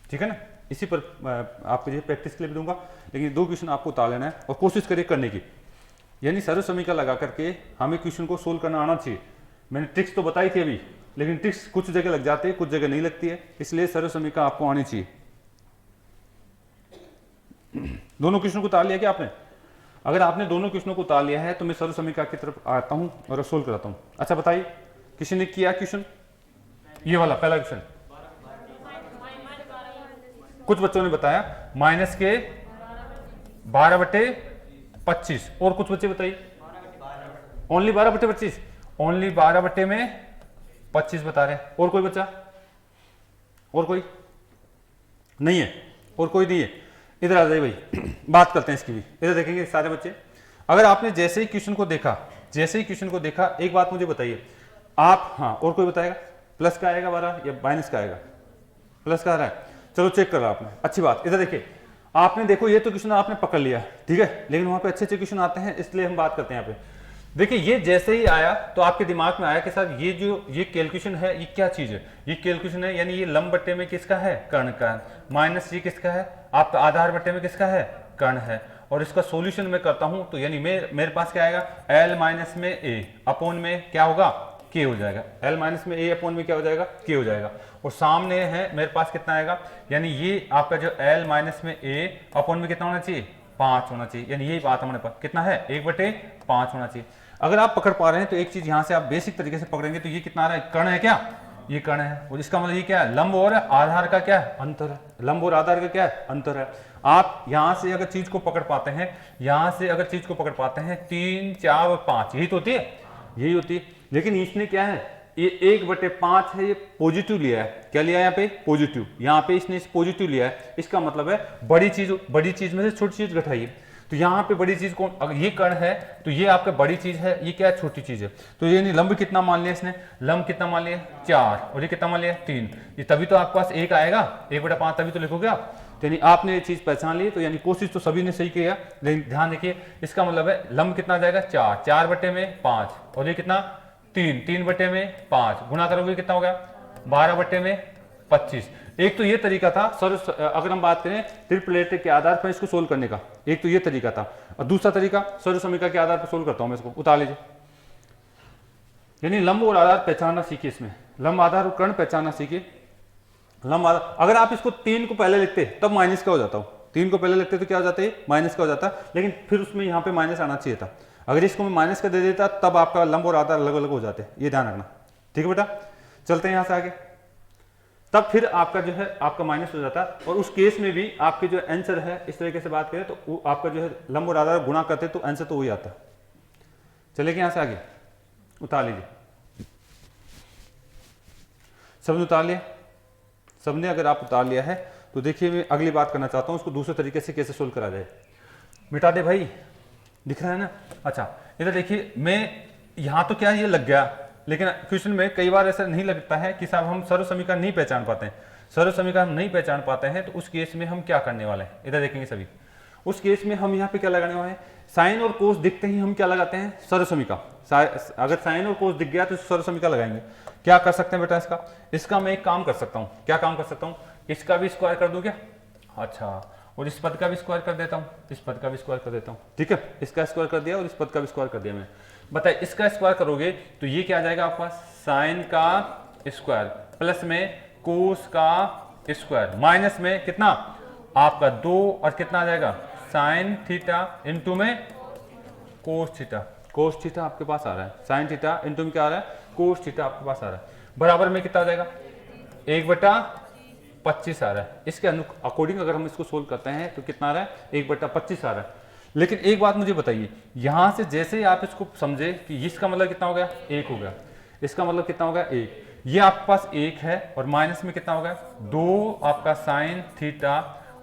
ठीक है ना, इसी पर आपको ये प्रैक्टिस के लिए भी दूंगा, लेकिन 2 क्वेश्चन आपको उतार लेना है और कोशिश करिए करने की, यानी सर्व समीकरण लगा करके हमें क्वेश्चन को सोल्व करना आना चाहिए। मैंने ट्रिक्स तो बताई थी अभी, लेकिन ट्रिक्स कुछ जगह लग जाती है, कुछ जगह नहीं लगती है, इसलिए सर्व समीकरण आपको आनी चाहिए। दोनों क्वेश्चन को उतार लिया क्या आपने? अगर आपने दोनों क्वेश्चनों को उतार लिया है तो मैं सर्व समीकरण की तरफ आता हूं और सोल्व कराता हूं। अच्छा बताइए, किसी ने किया क्वेश्चन ये वाला पहला क्वेश्चन? कुछ बच्चों ने बताया माइनस के 12/25 और कुछ बच्चे बताइए ओनली 12/25, ओनली 12 में 25 बता रहे हैं। और कोई बच्चा? और कोई नहीं है? और कोई नहीं है? इधर आ जाइए भाई, बात करते हैं इसकी भी। इधर देखेंगे सारे बच्चे, अगर आपने जैसे ही क्वेश्चन को देखा, एक बात मुझे बताइए आप, हाँ और कोई बताएगा प्लस का आएगा 12 या माइनस का आएगा? प्लस का आ रहा है, चलो चेक कर रहा आपने, अच्छी बात। इधर देखिए, आपने देखो ये तो क्वेश्चन आपने पकड़ लिया, ठीक है, लेकिन वहां पे अच्छे अच्छे क्वेश्चन आते हैं, इसलिए हम बात करते हैं यहाँ पे। देखिए ये जैसे ही आया तो आपके दिमाग में आया कि सर ये कैलकुलेशन है, ये क्या चीज है? ये कैलकुलेशन है, यानी ये लंब बट्टे में किसका है? कर्ण का। माइनस ये किसका है? आपका आधार बट्टे में किसका है? कर्ण है। और इसका सॉल्यूशन मैं करता हूं तो यानी मेरे पास क्या आएगा? एल माइनस में ए अपॉन में क्या होगा? के हो जाएगा। एल माइनस में ए अपॉन में क्या हो जाएगा? के हो जाएगा। और सामने है मेरे पास कितना आएगा? यानी ये आपका जो एल माइनस में ए अपॉन में कितना होना चाहिए? 5 होना चाहिए। यानी यही बात हमारे पास कितना है? 1/5 होना चाहिए। अगर आप पकड़ पा रहे हैं तो एक चीज यहां से आप बेसिक तरीके से पकड़ेंगे तो ये कितना आ रहा है? कर्ण है क्या? ये कर्ण है। और इसका मतलब ये क्या है? लंब और आधार का क्या है? अंतर है। लंब और आधार का क्या है? अंतर है। आप यहां से अगर चीज को पकड़ पाते हैं, 3, 4 और 5 यही तो होती है, यही होती है। लेकिन इसने क्या है? ये 1/5 है, ये पॉजिटिव लिया है। क्या लिया है यहाँ पे? पॉजिटिव। यहाँ पे इसने पॉजिटिव लिया है, इसका मतलब है बड़ी चीज में से छोटी चीज घटाइए। तो यहाँ पे बड़ी चीज कौन? अगर ये कर्ण है तो ये आपका बड़ी चीज है, ये क्या है? छोटी चीज है। तो ये नहीं, लंब कितना मान लिया इसने? लंब कितना मान लिया? 4। और ये कितना मान लिया? 3। ये तभी तो आपके पास 1 आएगा, 1/5 तभी तो लिखोगे आप। तो यानी आपने ये चीज पहचान ली, तो यानी कोशिश तो सभी ने सही किया, लेकिन ध्यान देखिए इसका मतलब है लंब कितना आ जाएगा? 4, 4/5 और ये कितना? 3, 3/5 गुणा करोगे कितना हो गया? 12/25। एक तो ये तरीका था सर, अगर हम बात करें ट्रिपलेट के आधार पर इसको सोल्व करने का, एक तो ये तरीका था। और दूसरा तरीका सर्व समीकरण के आधार पर सोल्व करता हूं मैं इसको, उतार लीजिए। यानी लंब और आधार पहचानना सीखिए, इसमें लंब आधार और कर्ण पहचानना सीखिए। लंब आधार, अगर आप इसको 3 को पहले लिखते तब माइनस का हो जाता हो, 3 को पहले लिखते तो क्या हो जाता है? माइनस का हो जाता, लेकिन फिर उसमें यहाँ पे माइनस आना चाहिए था। अगर इसको मैं माइनस का दे देता तब आपका लंब और आधार अलग अलग हो जाते, ये ध्यान रखना, ठीक है बेटा। चलते हैं यहां से आगे, तब फिर आपका जो है आपका माइनस हो जाता। और उस केस में भी आपके जो आंसर है, इस तरीके से बात करें तो आपका जो है लंब और आधार गुणा करते तो आंसर तो वही आता। चलिए यहां से आगे उतार लीजिए। सबने उतार लिया? सबने अगर आप उतार लिया है तो देखिए मैं अगली बात करना चाहता हूं, उसको दूसरे तरीके से कैसे सोल्व करा जाए। मिटा दे भाई, दिख रहा है ना? अच्छा इधर देखिए, मैं यहां तो क्या ये लग गया, लेकिन क्वेश्चन में कई बार ऐसा नहीं लगता है कि साहब हम सर्व समीकरण नहीं पहचान पाते हैं। सर्व समीकरण हम नहीं पहचान पाते हैं तो उस केस में हम क्या करने वाले हैं? इधर देखेंगे सभी। उस केस में हम यहाँ पे क्या लगाने वाले हैं? साइन और कोस दिखते ही हम क्या लगाते हैं? सर्व समीकरण। अगर साइन और कोस दिख गया तो सर्व समीकरण लगाएंगे। क्या कर सकते हैं बेटा इसका मैं एक काम कर सकता हूँ। क्या काम कर सकता हूँ? इसका भी स्क्वायर कर दूं क्या? अच्छा, और इस पद का भी स्क्वायर कर देता हूँ, इस पद का भी स्क्वायर कर देता हूँ, ठीक है। इसका स्क्वायर कर दिया और इस पद का भी स्क्वायर कर दिया मैंने। बताइए इसका स्क्वायर करोगे तो ये क्या आ जाएगा आपके पास? साइन का स्क्वायर प्लस में कोस का स्क्वायर माइनस में कितना? आपका 2 और कितना आ जाएगा? साइन थीटा इंटू में कोस थीटा। कोस थीटा आपके पास आ रहा है, साइन थीटा इंटू में क्या आ रहा है? कोस थीटा आपके पास आ रहा है। बराबर में कितना आ जाएगा? 1/25 आ रहा है। इसके अकॉर्डिंग अगर हम इसको सोल्व करते हैं तो कितना आ रहा है? 1/25 आ रहा है। लेकिन एक बात मुझे बताइए, यहां से जैसे ही आप इसको समझे कि इसका मतलब कितना हो गया? 1 हो गया। इसका मतलब कितना होगा? 1। ये आपके पास 1 है और माइनस में कितना होगा? 2 आपका साइन थीटा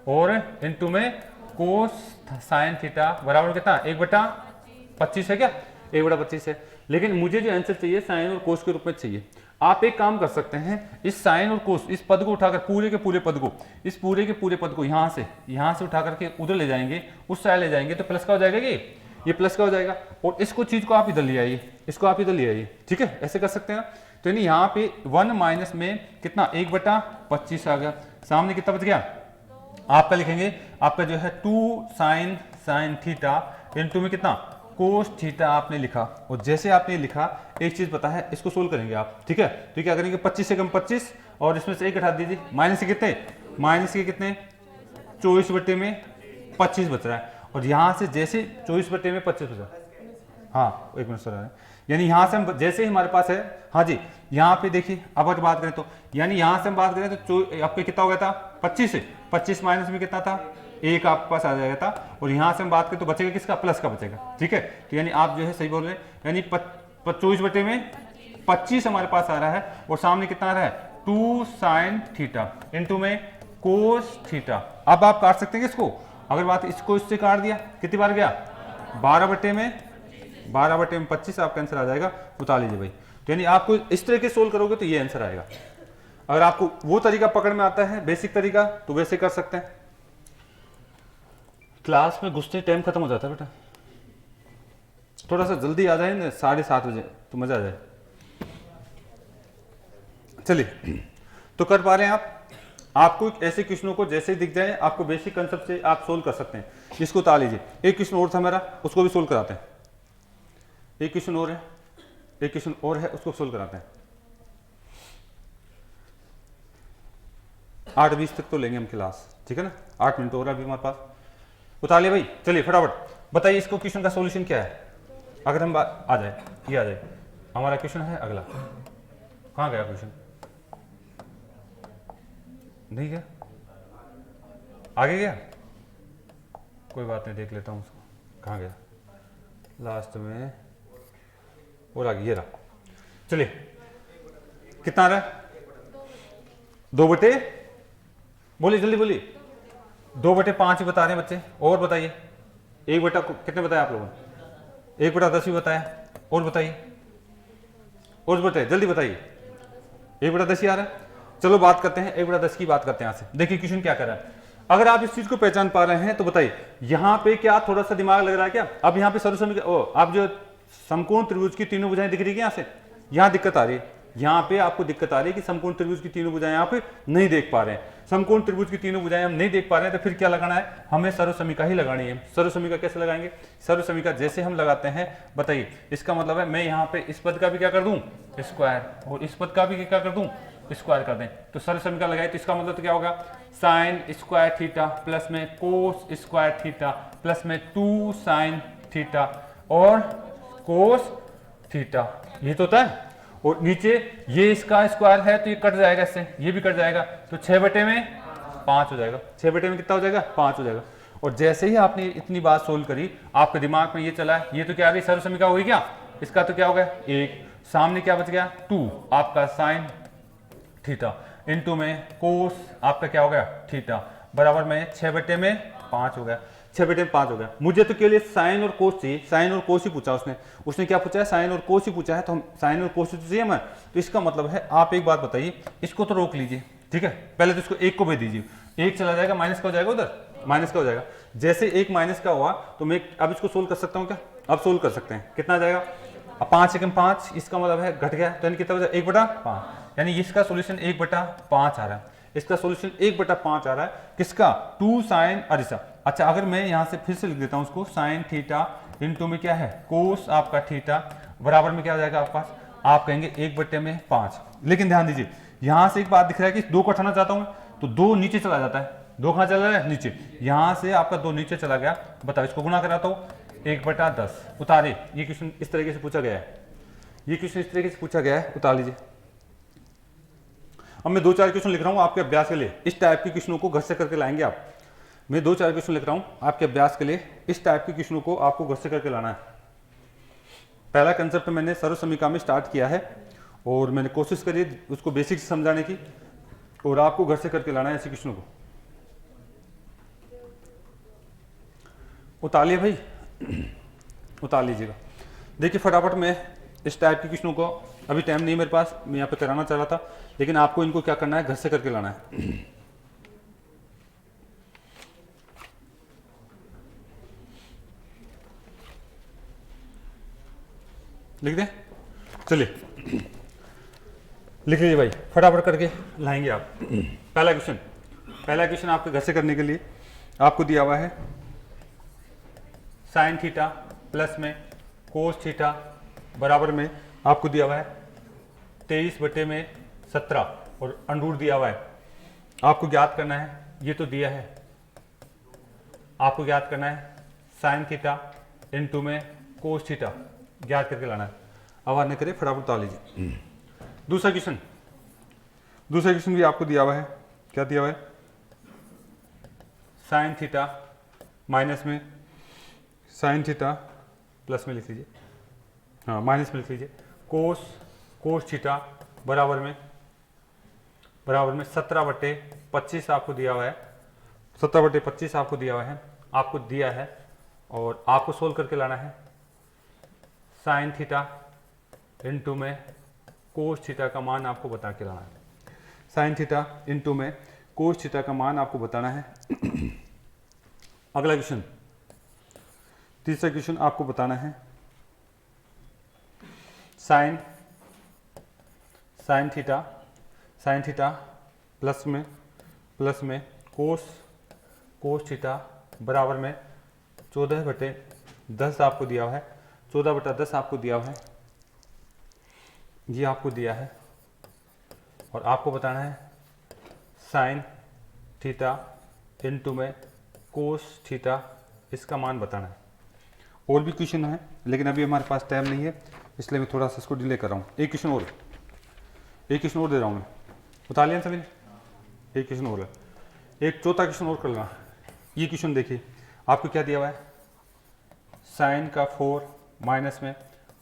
और इंटू में कोस साइन थीटा बराबर कितना? 1/25 है क्या? 1/25 है। लेकिन मुझे जो आंसर चाहिए साइन और कोस के रूप में चाहिए। आप एक काम कर सकते हैं, इस साइन और कोस इस पद को उठाकर पूरे के पूरे पद को, इस पूरे के पूरे पद को यहां से उठा करके उधर ले जाएंगे, उस साइड ले जाएंगे तो प्लस का हो जाएगा। ये प्लस का हो जाएगा और इसको चीज को आप इधर ले आइए, इसको आप इधर ले आइए, ठीक है। ऐसे कर सकते हैं ना। तो यानी यहाँ पे 1 माइनस में कितना? 1/25 आ गया। सामने कितना बच गया? आपका लिखेंगे आपका जो है 2 साइन थीटा इंटू में कितना? कोस थीटा आपने लिखा। और जैसे आपने लिखा, एक चीज पता है, इसको सोल्व करेंगे आप, ठीक है। तो क्या करेंगे? 25 से कम 25 और इसमें से 1 हटा दीजिए। माइनस के कितने? 24/25 बच रहा है। और यहाँ से जैसे 24/25 बचा, हाँ एक मिनट सर, यानी यहाँ से हम जैसे ही हमारे पास है, हाँ जी यहाँ पे देखिए अब अगर बात करें तो यानी यहाँ से हम बात करें तो आपके कितना हो गया था 25 से 25 माइनस में कितना था 1 आपके पास आ जाएगा था, और यहाँ से हम बात करें तो बचेगा किसका, प्लस का बचेगा। ठीक है, तो यानी आप जो है सही बोल रहे हैं, यानी 24/25 हमारे पास आ रहा है, और सामने कितना आ रहा है 2 sin थीटा इंटू में कोस थीटा। अब आप काट सकते हैं इसको, अगर बात इसको इससे काट दिया कितनी बार गया 12/25 आपका आंसर आ जाएगा, उतार लीजिए भाई। तो यानी आपको इस तरह के सोल्व करोगे तो ये आंसर आएगा। अगर आपको वो तरीका पकड़ में आता है बेसिक तरीका तो वैसे कर सकते हैं। क्लास में घुसते टाइम खत्म हो जाता है बेटा, थोड़ा सा जल्दी आ जाए ना 7:30 बजे तो मजा आ जाए। चलिए तो कर पा रहे हैं आप, आपको ऐसे क्वेश्चनों को जैसे दिख जाए आपको बेसिक कंसेप्ट से आप सोल्व कर सकते हैं। इसको उतार लीजिए। एक क्वेश्चन और था मेरा, उसको भी सोल्व कराते हैं। एक क्वेश्चन और है, एक क्वेश्चन और है, उसको सोल्व कराते हैं। 8:20 तक तो लेंगे हम क्लास, ठीक है ना, 8 मिनट और अभी हमारे पास। उतार लिया भाई, चलिए फटाफट बताइए इसको क्वेश्चन का सॉल्यूशन क्या है। अगर हम आ जाए, ये आ जाए, हमारा क्वेश्चन है अगला। कहाँ गया क्वेश्चन, नहीं गया, आगे गया, कोई बात नहीं, देख लेता हूँ उसको कहाँ गया, लास्ट में और आगे ये रहा। चलिए कितना आ रहा है 2 बोलिए जल्दी बोलिए, 2/5 बता रहे हैं बच्चे, और बताइए 1 कितने बताया आप लोगों ने, 1/10 भी बताया, और बताइए, और बताइए जल्दी बताइए, 1/10 ही आ रहा है। चलो बात करते हैं 1/10 की बात करते हैं यहाँ से। देखिए क्वेश्चन क्या कर रहा है, अगर आप इस चीज को पहचान पा रहे हैं तो बताइए यहाँ पे क्या थोड़ा सा दिमाग लग रहा है क्या। अब यहाँ पे आप जो समकोण त्रिभुज की तीनों भुजाएं दिख रही है, यहाँ से यहाँ दिक्कत आ रही है, यहाँ पे आपको दिक्कत आ रही है कि समकोण त्रिभुज की तीनों भुजाएं यहाँ पे नहीं देख पा रहे हैं। समकोण त्रिभुज की तीनों भुजाएं हम नहीं देख पा रहे हैं तो फिर क्या लगाना है, हमें सर्वसमीका ही लगानी है। सर्वसमीका कैसे लगाएंगे, सर्वसमीका जैसे हम लगाते हैं बताइए, इसका मतलब है मैं यहाँ पे इस पद का भी क्या कर दूं स्क्वायर, और इस पद का भी क्या कर दूं स्क्वायर कर दें, तो सर्वसमीका लगाए तो इसका मतलब तो क्या होगा साइन स्क्वायर थीटा प्लस में कोस स्क्वायर थीटा प्लस में 2 sin थीटा और कोस थीटा, ये तो होता है। और नीचे ये इसका स्क्वायर है तो ये कट जाएगा, इससे ये भी कट जाएगा, तो 6/5 हो जाएगा। 6 में कितना हो जाएगा 5 हो जाएगा। और जैसे ही आपने इतनी बात सोल्व करी आपके दिमाग में ये चला, ये तो क्या आ गई सर्वसमीका होगी क्या, इसका तो क्या हो गया 1, सामने क्या बच गया 2 आपका साइन थीटा इंटू में कोस आपका क्या हो गया थीटा बराबर में 6/5 हो गया। 6/5 हो गया। मुझे तो केवल साइन और कोस चाहिए, साइन और कोस ही पूछा उसने क्या पूछा है साइन और कोस ही पूछा है, तो हम साइन और कोस तो चाहिए हमें। तो इसका मतलब है आप एक बात बताइए, इसको तो रोक लीजिए, ठीक है, पहले तो इसको 1 को भेज दीजिए, 1 चला जाएगा माइनस का हो जाएगा, उधर माइनस का हो जाएगा। जैसे 1 माइनस का हुआ तो मैं अब इसको सोल्व कर सकता हूँ क्या, अब सोल्व कर सकते हैं। कितना आ जाएगा, अब 5 एकम 5, इसका मतलब है घट गया, तो कितना बचा 1/5, यानी इसका सोल्यूशन 1/5 आ रहा है, इसका सोल्यूशन 1/5 आ रहा है। किसका 2 sin अरिसा। अच्छा अगर मैं यहाँ से फिर से लिख देता हूँ उसको साइन थीटा इंटू में क्या है कोस आपका थीटा बराबर में क्या आ जाएगा आपके पास, आप कहेंगे 1/5। लेकिन ध्यान दीजिए यहाँ से एक बात दिख रहा है कि 2 को हटाना चाहता हूँ तो 2 नीचे चला जाता है, 2 कहाँ चला गया नीचे, यहाँ से आपका 2 नीचे चला गया। बताओ इसको गुणा कराता हूँ 1/10 उतारे। ये क्वेश्चन इस तरीके से पूछा गया है, ये क्वेश्चन इस तरीके से पूछा गया है, उतार लीजिए। अब मैं 2-4 क्वेश्चन लिख रहा हूँ आपके अभ्यास के लिए, इस टाइप के क्वेश्चनों को घर से करके लाएंगे आप। मैं 2-4 क्वेश्चन लिख रहा हूँ आपके अभ्यास के लिए, इस टाइप के क्वेश्चनों को आपको घर से करके लाना है। पहला कंसेप्ट मैंने सर्वसमीका में स्टार्ट किया है और मैंने कोशिश करी उसको बेसिक से समझाने की, और आपको घर से करके लाना है ऐसे क्वेश्चनों को। उतार लिया भाई, उतार लीजिएगा। देखिए फटाफट मैं इस टाइप के क्वेश्चनों को, अभी टाइम नहीं मेरे पास, मैं यहाँ पे कराना चाह रहा था, लेकिन आपको इनको क्या करना है घर से करके लाना है। लिख दें, चलिए लिख लीजिए भाई, फटाफट करके लाएंगे आप। पहला क्वेश्चन आपके घर से करने के लिए आपको दिया हुआ है साइन थीटा प्लस में कोस थीटा बराबर में आपको दिया हुआ है 23/17 और अंडूर दिया हुआ है। आपको ज्ञात करना है, ये तो दिया है, आपको ज्ञात करना है साइन थीटा इनटू में कोस थीटा ज्ञात करके लाना है। आवाज न करे, फटाफट उतार लीजिए। दूसरा क्वेश्चन भी आपको दिया हुआ है। क्या दिया हुआ है? साइन थीटा माइनस में साइन थीटा प्लस में लिख लीजिए, हाँ माइनस में लिख लीजिए, कोस थीटा बराबर में 17/25 आपको दिया हुआ है। 17/25 आपको दिया है और आपको सोल्व करके लाना है। साइन थीटा इनटू में कोस थीटा का मान आपको बता के लाना है। साइन थीटा इनटू में कोस थीटा का मान आपको बताना है। अगला क्वेश्चन, तीसरा क्वेश्चन आपको बताना है साइन थीटा प्लस में कोस थीटा बराबर में 14/10 आपको दिया हुआ है। 14/10 आपको दिया हुआ है, ये आपको दिया है और आपको बताना है साइन थीटा इनटू में कोस थीटा, इसका मान बताना है। और भी क्वेश्चन है लेकिन अभी हमारे पास टाइम नहीं है, इसलिए मैं थोड़ा सा इसको डिले कर रहा हूँ। एक क्वेश्चन और दे रहा हूँ मैं, बता लिया सभी ने? एक क्वेश्चन और है, एक चौथा क्वेश्चन और कर लेना। ये क्वेश्चन देखिए, आपको क्या दिया हुआ है? साइन का 4 माइनस में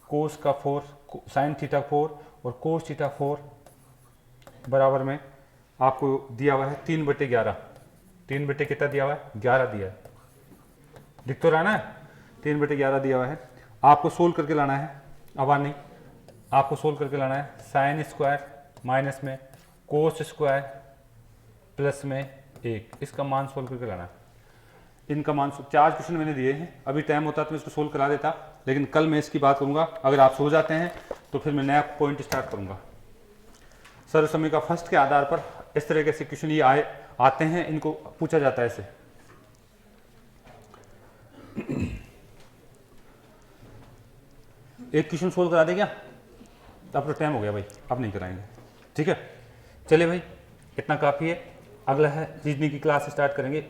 कोस का 4, साइन थीटा 4 और कोस थीटा 4 बराबर में आपको दिया हुआ है 3/11। 3 कितना दिया हुआ है? 11 दिया है, दिख तो रहा ना? 3/11 दिया हुआ है। आपको सोल्व करके लाना है, आवाज नहीं, आपको सोल्व करके लाना है। साइन स्क्वायर माइनस में कोस स्क्वायर प्लस में 1, इसका मान सोल्व करके लाना है। इनका मान 4 क्वेश्चन मैंने दिए हैं, अभी टाइम होता तो मैं इसको सोल्व करा देता, लेकिन कल मैं इसकी बात करूंगा। अगर आप सो जाते हैं तो फिर मैं नया पॉइंट स्टार्ट करूंगा। सर्वसमय का फर्स्ट के आधार पर इस तरह के क्वेश्चन ये आते हैं, इनको पूछा जाता है ऐसे। एक क्वेश्चन सोल्व करा दे क्या? अब तो टाइम हो गया भाई, अब नहीं कराएंगे, ठीक है? चलिए भाई, इतना काफ़ी है। अगला है रीजनिंग की क्लास स्टार्ट करेंगे